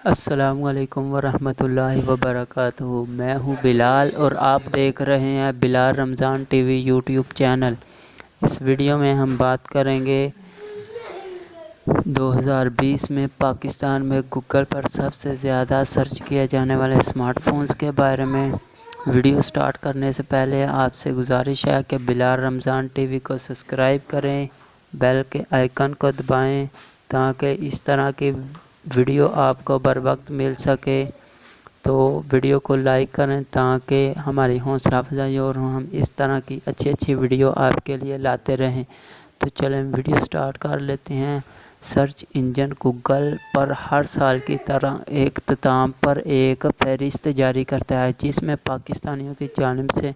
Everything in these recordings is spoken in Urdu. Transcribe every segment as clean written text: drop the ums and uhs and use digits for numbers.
السلام علیکم ورحمۃ اللہ وبرکاتہ۔ میں ہوں بلال اور آپ دیکھ رہے ہیں بلال رمضان ٹی وی یوٹیوب چینل۔ اس ویڈیو میں ہم بات کریں گے 2020 میں پاکستان میں گوگل پر سب سے زیادہ سرچ کیے جانے والے اسمارٹ فونز کے بارے میں۔ ویڈیو سٹارٹ کرنے سے پہلے آپ سے گزارش ہے کہ بلال رمضان ٹی وی کو سبسکرائب کریں، بیل کے آئیکن کو دبائیں تاکہ اس طرح کی ویڈیو آپ کو بر وقت مل سکے۔ تو ویڈیو کو لائک کریں تاکہ ہماری حوصلہ افزائی اور ہم اس طرح کی اچھی ویڈیو آپ کے لیے لاتے رہیں۔ تو چلیں ویڈیو سٹارٹ کر لیتے ہیں۔ سرچ انجن گوگل پر ہر سال کی طرح اختتام پر ایک فہرست جاری کرتا ہے جس میں پاکستانیوں کی جانب سے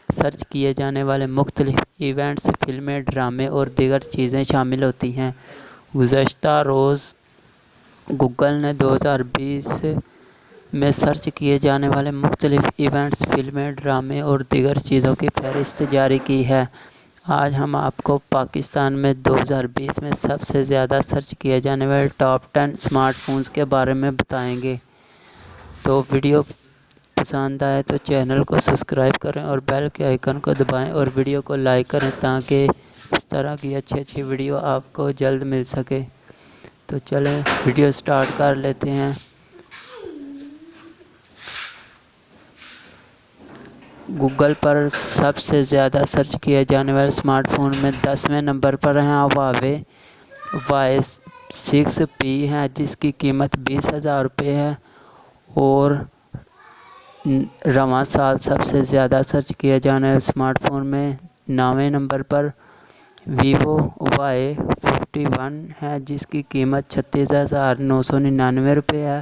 سرچ کیے جانے والے مختلف ایونٹس، فلمیں، ڈرامے اور دیگر چیزیں شامل ہوتی ہیں۔ گزشتہ روز گوگل نے 2020 میں سرچ کیے جانے والے مختلف ایونٹس، فلمیں، ڈرامے اور دیگر چیزوں کی فہرست جاری کی ہے۔ آج ہم آپ کو پاکستان میں 2020 میں سب سے زیادہ سرچ کیے جانے والے ٹاپ 10 اسمارٹ فونز کے بارے میں بتائیں گے۔ تو ویڈیو پسند آئے تو چینل کو سبسکرائب کریں اور بیل کے آئیکن کو دبائیں اور ویڈیو کو لائک کریں تاکہ اس طرح کی اچھی ویڈیو آپ کو جلد مل سکے۔ تو چلیں ویڈیو سٹارٹ کر لیتے ہیں۔ گوگل پر سب سے زیادہ سرچ کیے جانے والے اسمارٹ فون میں 10ویں نمبر پر ہیں ہواوے Y6P ہے جس کی قیمت 20,000 روپے ہے، اور رواں سال سب سے زیادہ سرچ کیے جانے والے اسمارٹ فون میں 9ویں نمبر پر ویوو Y51 ہے جس کی قیمت 36,999 روپے ہے۔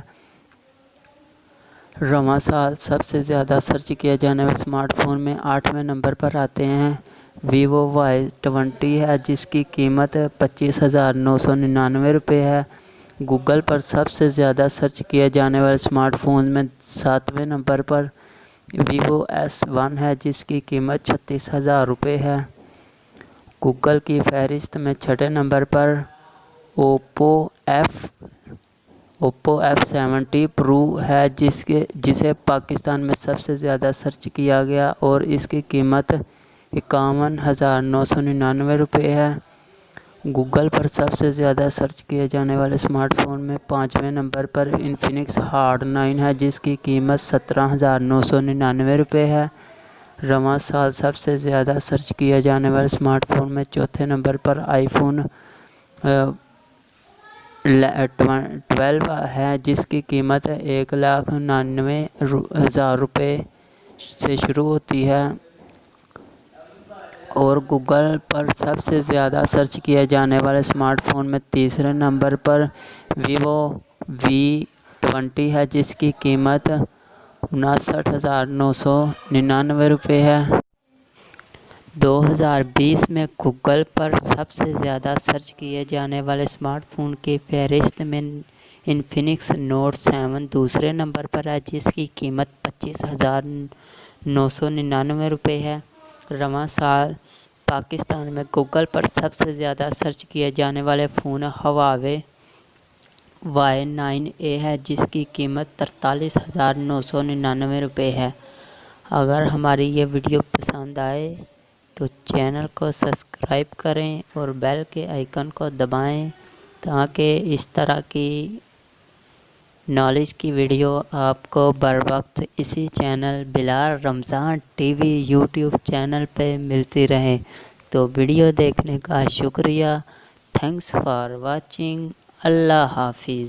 رواں سال سب سے زیادہ سرچ کیے جانے والے اسمارٹ فون میں 8ویں نمبر پر آتے ہیں ویوو Y20 ہے جس کی قیمت 25,999 روپے ہے۔ گوگل پر سب سے زیادہ سرچ کیے جانے والے اسمارٹ فون میں 7ویں نمبر پر ویوو S1 ہے جس کی قیمت 36,000 روپے ہے۔ گوگل کی فہرست میں 6 نمبر پر اوپو F70 Pro ہے جسے پاکستان میں سب سے زیادہ سرچ کیا گیا اور اس کی قیمت 51,999 روپے ہے۔ گوگل پر سب سے زیادہ سرچ کیے جانے والے اسمارٹ فون میں 5ویں نمبر پر انفینکس ہارڈ 9 ہے جس کی قیمت 17,999 روپے ہے۔ رواں سال سب سے زیادہ سرچ کیے جانے والے اسمارٹ فون میں 4تھے نمبر پر آئی فون 12 ہے جس کی قیمت 1,99,000 روپے سے شروع ہوتی ہے، اور گوگل پر سب سے زیادہ سرچ کیے جانے والے اسمارٹ فون میں 3 نمبر پر ویوو V20 ہے جس کی قیمت 59,999 روپے ہے۔ 2020 میں گوگل پر سب سے زیادہ سرچ کیے جانے والے اسمارٹ فون کی فہرست میں انفینکس نوٹ 7 دوسرے نمبر پر ہے جس کی قیمت 25,999 روپے ہے۔ رواں سال پاکستان میں گوگل پر سب سے زیادہ سرچ کیے جانے والے فون ہواوے Y9A ہے جس کی قیمت 43,999 روپے ہے۔ اگر ہماری یہ ویڈیو پسند آئے تو چینل کو سبسکرائب کریں اور بیل کے آئیکن کو دبائیں تاکہ اس طرح کی نالج کی ویڈیو آپ کو بر وقت اسی چینل بلال رمضان ٹی وی یوٹیوب چینل پہ ملتی رہیں۔ تو ویڈیو دیکھنے کا شکریہ۔ Thanks for watching. اللہ حافظ۔